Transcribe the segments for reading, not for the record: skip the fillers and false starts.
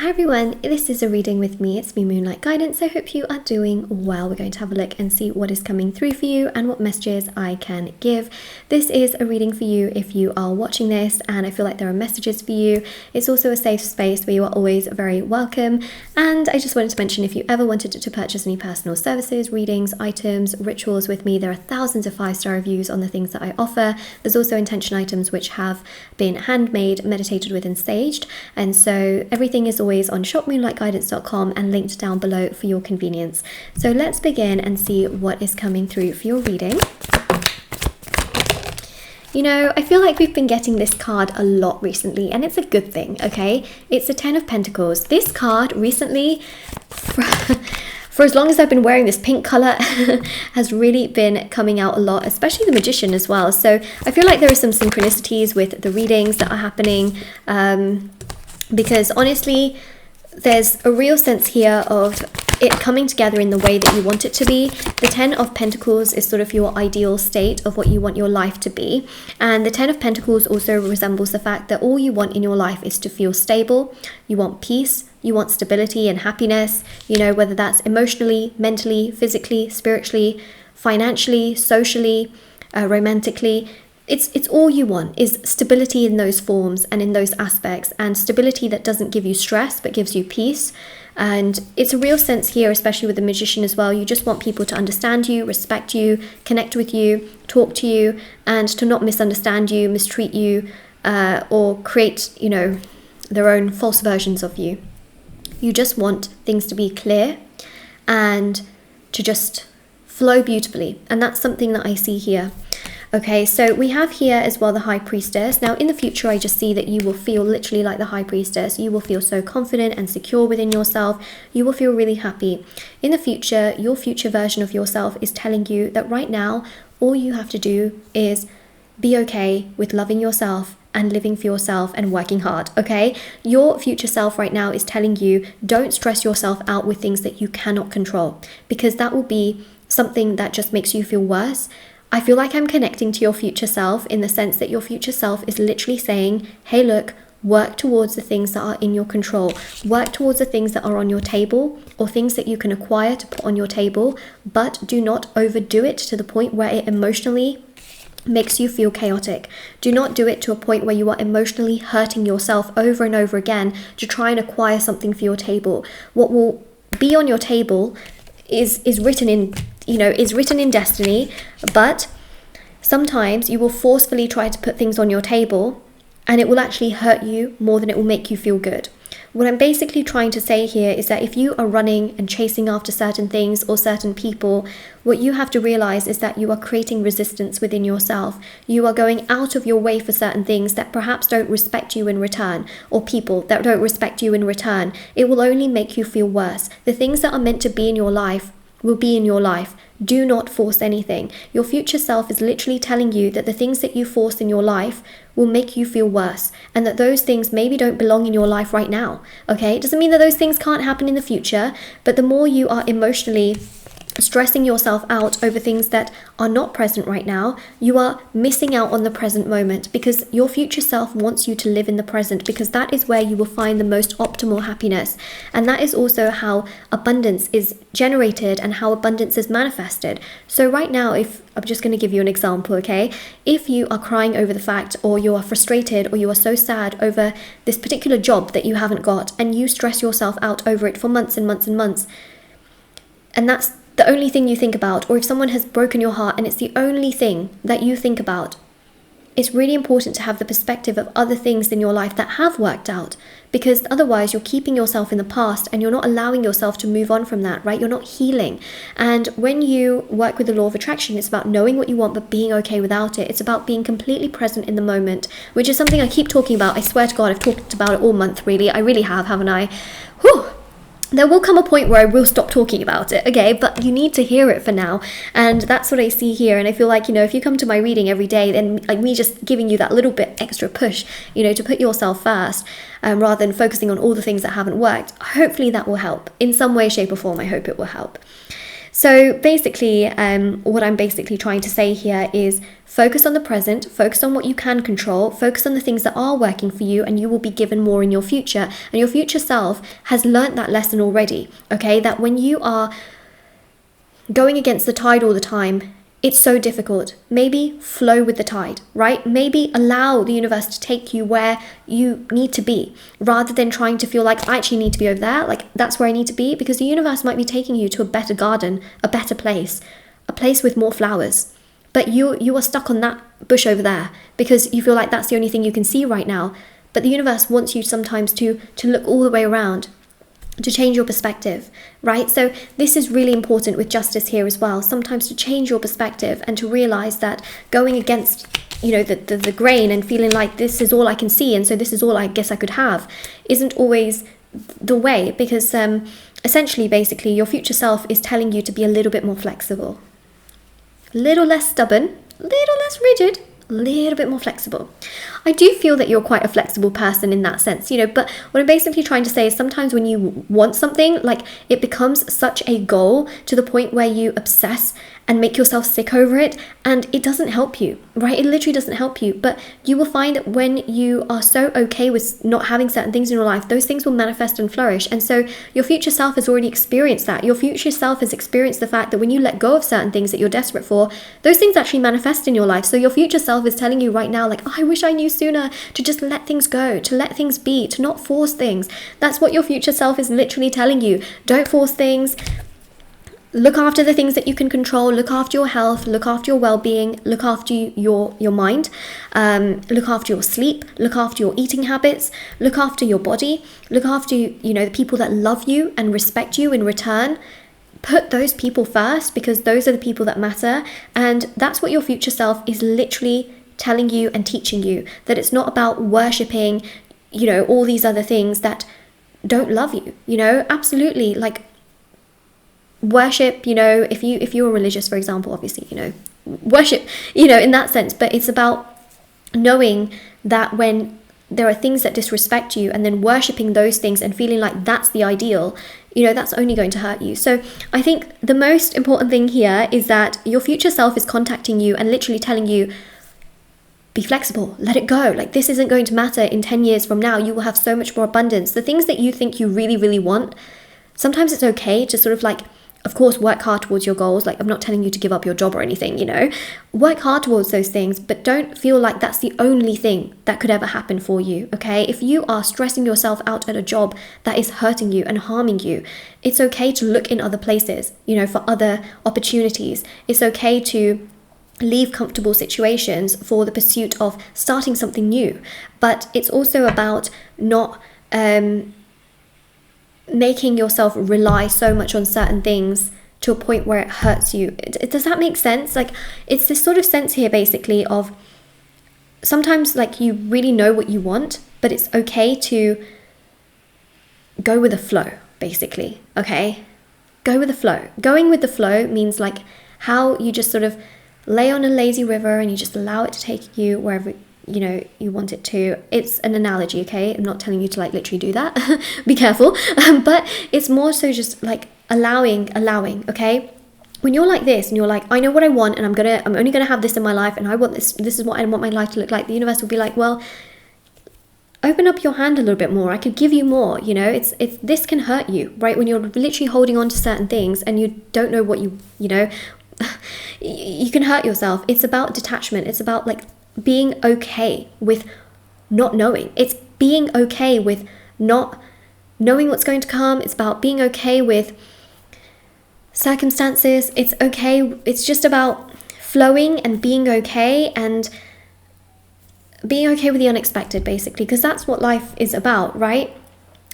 Hi everyone, this is a reading with me. It's me, Moonlight Guidance. I hope you are doing well. We're going to have a look and see what is coming through for you and what messages I can give. This is a reading for you if you are watching this and I feel like there are messages for you. It's also a safe space where you are always very welcome. And I just wanted to mention, if you ever wanted to purchase any personal services, readings, items, rituals with me, there are thousands of 5-star reviews on the things that I offer. There's also intention items which have been handmade, meditated with and saged. And so everything is always on shopmoonlightguidance.com and linked down below for your convenience. So let's begin and see what is coming through for your reading. You know, I feel like we've been getting this card a lot recently, and it's a good thing, okay? It's the 10 of Pentacles. This card recently, for as long as I've been wearing this pink color, has really been coming out a lot, especially the Magician as well. So I feel like there are some synchronicities with the readings that are happening, because honestly, there's a real sense here of it coming together in the way that you want it to be. The 10 of Pentacles is sort of your ideal state of what you want your life to be. And the 10 of Pentacles also resembles the fact that all you want in your life is to feel stable. You want peace, you want stability and happiness, you know, whether that's emotionally, mentally, physically, spiritually, financially, socially, romantically. It's all you want is stability in those forms and in those aspects, and stability that doesn't give you stress but gives you peace. And it's a real sense here, especially with the Magician as well. You just want people to understand you, respect you, connect with you, talk to you, and to not misunderstand you, mistreat you, or create, you know, their own false versions of you. You just want things to be clear and to just flow beautifully. And that's something that I see here. Okay, so we have here as well the High Priestess. Now in the future, I just see that you will feel literally like the High Priestess. You will feel so confident and secure within yourself. You will feel really happy. In the future, your future version of yourself is telling you that right now, all you have to do is be okay with loving yourself and living for yourself and working hard, okay? Your future self right now is telling you, don't stress yourself out with things that you cannot control, because that will be something that just makes you feel worse. I feel like I'm connecting to your future self in the sense that your future self is literally saying, hey, look, work towards the things that are in your control. Work towards the things that are on your table or things that you can acquire to put on your table, but do not overdo it to the point where it emotionally makes you feel chaotic. Do not do it to a point where you are emotionally hurting yourself over and over again to try and acquire something for your table. What will be on your table is written in, you know, is written in destiny, but sometimes you will forcefully try to put things on your table and it will actually hurt you more than it will make you feel good. What I'm basically trying to say here is that if you are running and chasing after certain things or certain people, what you have to realize is that you are creating resistance within yourself. You are going out of your way for certain things that perhaps don't respect you in return, or people that don't respect you in return. It will only make you feel worse. The things that are meant to be in your life will be in your life. Do not force anything. Your future self is literally telling you that the things that you force in your life will make you feel worse, and that those things maybe don't belong in your life right now, okay? It doesn't mean that those things can't happen in the future, but the more you are emotionally stressing yourself out over things that are not present right now, you are missing out on the present moment, because your future self wants you to live in the present, because that is where you will find the most optimal happiness. And that is also how abundance is generated and how abundance is manifested. So right now, if I'm just going to give you an example, okay? If you are crying over the fact, or you are frustrated, or you are so sad over this particular job that you haven't got, and you stress yourself out over it for months and months and months, and that's the only thing you think about, or if someone has broken your heart and it's the only thing that you think about, it's really important to have the perspective of other things in your life that have worked out, because otherwise you're keeping yourself in the past and you're not allowing yourself to move on from that, right? You're not healing. And when you work with the law of attraction, it's about knowing what you want but being okay without it. It's about being completely present in the moment, which is something I keep talking about. I swear to God, I've talked about it all month, really. I really have, haven't I? Whew. There will come a point where I will stop talking about it, okay? But you need to hear it for now. And that's what I see here. And I feel like, you know, if you come to my reading every day, then like me just giving you that little bit extra push, you know, to put yourself first, rather than focusing on all the things that haven't worked, hopefully that will help. In some way, shape or form, I hope it will help. So basically, what I'm basically trying to say here is focus on the present, focus on what you can control, focus on the things that are working for you, and you will be given more in your future. And your future self has learnt that lesson already, okay? That when you are going against the tide all the time, it's so difficult. Maybe flow with the tide, right? Maybe allow the universe to take you where you need to be, rather than trying to feel like I actually need to be over there, like that's where I need to be, because the universe might be taking you to a better garden, a better place, a place with more flowers. But you are stuck on that bush over there because you feel like that's the only thing you can see right now. But the universe wants you sometimes to look all the way around, to change your perspective, right? So this is really important with justice here as well. Sometimes to change your perspective and to realize that going against, you know, the grain and feeling like this is all I can see and so this is all I guess I could have isn't always the way, because essentially, basically, your future self is telling you to be a little bit more flexible, a little less stubborn, a little less rigid, a little bit more flexible. I do feel that you're quite a flexible person in that sense, you know, but what I'm basically trying to say is sometimes when you want something, like it becomes such a goal to the point where you obsess and make yourself sick over it, and it doesn't help you, right? It literally doesn't help you. But you will find that when you are so okay with not having certain things in your life, those things will manifest and flourish. And so your future self has already experienced that. Your future self has experienced the fact that when you let go of certain things that you're desperate for, those things actually manifest in your life. So your future self is telling you right now, like, oh, I wish I knew sooner to just let things go, to let things be, to not force things. That's what your future self is literally telling you. Don't force things. Look after the things that you can control. Look after your health, look after your well-being, look after your mind, look after your sleep, look after your eating habits, look after your body, look after, you know, the people that love you and respect you in return. Put those people first, because those are the people that matter. And that's what your future self is literally telling you and teaching you, that it's not about worshipping, you know, all these other things that don't love you, you know. Absolutely, like, worship, you know, if you're religious, for example, obviously, you know, worship, you know, in that sense. But it's about knowing that when there are things that disrespect you and then worshipping those things and feeling like that's the ideal, you know, that's only going to hurt you. So I think the most important thing here is that your future self is contacting you and literally telling you, be flexible, let it go. Like, this isn't going to matter in 10 years from now. You will have so much more abundance. The things that you think you really, really want, sometimes it's okay to sort of like, of course, work hard towards your goals. Like, I'm not telling you to give up your job or anything, you know. Work hard towards those things, but don't feel like that's the only thing that could ever happen for you, okay? If you are stressing yourself out at a job that is hurting you and harming you, it's okay to look in other places, you know, for other opportunities. It's okay to leave comfortable situations for the pursuit of starting something new. But it's also about not making yourself rely so much on certain things to a point where it hurts you. Does that make sense? Like, it's this sort of sense here basically of sometimes, like, you really know what you want, but it's okay to go with the flow, basically, okay? Go with the flow. Going with the flow means like how you just sort of lay on a lazy river and you just allow it to take you wherever, you know, you want it to. It's an analogy, okay? I'm not telling you to like literally do that. Be careful. But it's more so just like allowing, okay? When you're like this and you're like, I know what I want and I'm only gonna have this in my life and I want this is what I want my life to look like, the universe will be like, well, open up your hand a little bit more. I could give you more, you know. It's this can hurt you, right? When you're literally holding on to certain things and you don't know what you know, you can hurt yourself. It's about detachment. It's about like being okay with not knowing. It's being okay with not knowing what's going to come. It's about being okay with circumstances. It's okay. It's just about flowing and being okay and being okay with the unexpected, basically, because that's what life is about, right?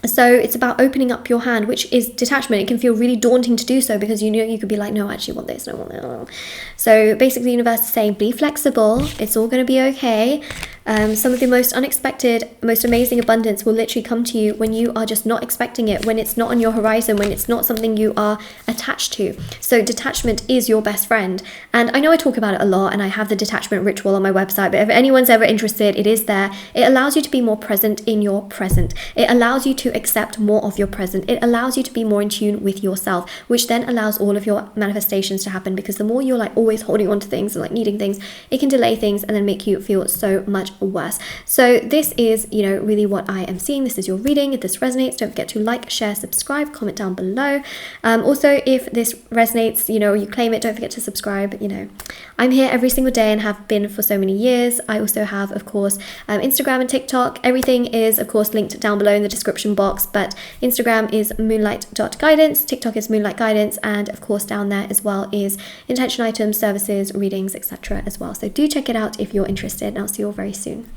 So it's about opening up your hand, which is detachment. It can feel really daunting to do so because, you know, you could be like, no, I actually want this, I want that. So basically the universe is saying, be flexible. It's all going to be okay. Some of the most unexpected, most amazing abundance will literally come to you when you are just not expecting it, when it's not on your horizon, when it's not something you are attached to. So detachment is your best friend. And I know I talk about it a lot, and I have the detachment ritual on my website, but if anyone's ever interested, it is there. It allows you to be more present in your present. It allows you to accept more of your present. It allows you to be more in tune with yourself, which then allows all of your manifestations to happen, because the more you're like always holding on to things and like needing things, it can delay things and then make you feel so much worse. So this is, you know, really what I am seeing. This is your reading. If this resonates, don't forget to like, share, subscribe, comment down below. Also, if this resonates, you know, you claim it, don't forget to subscribe. You know, I'm here every single day and have been for so many years. I also have, of course, Instagram and TikTok. Everything is, of course, linked down below in the description box, but Instagram is moonlight.guidance, TikTok is moonlight guidance, and of course down there as well is intention items, services, readings, etc. as well. So do check it out if you're interested, and I'll see you all very soon.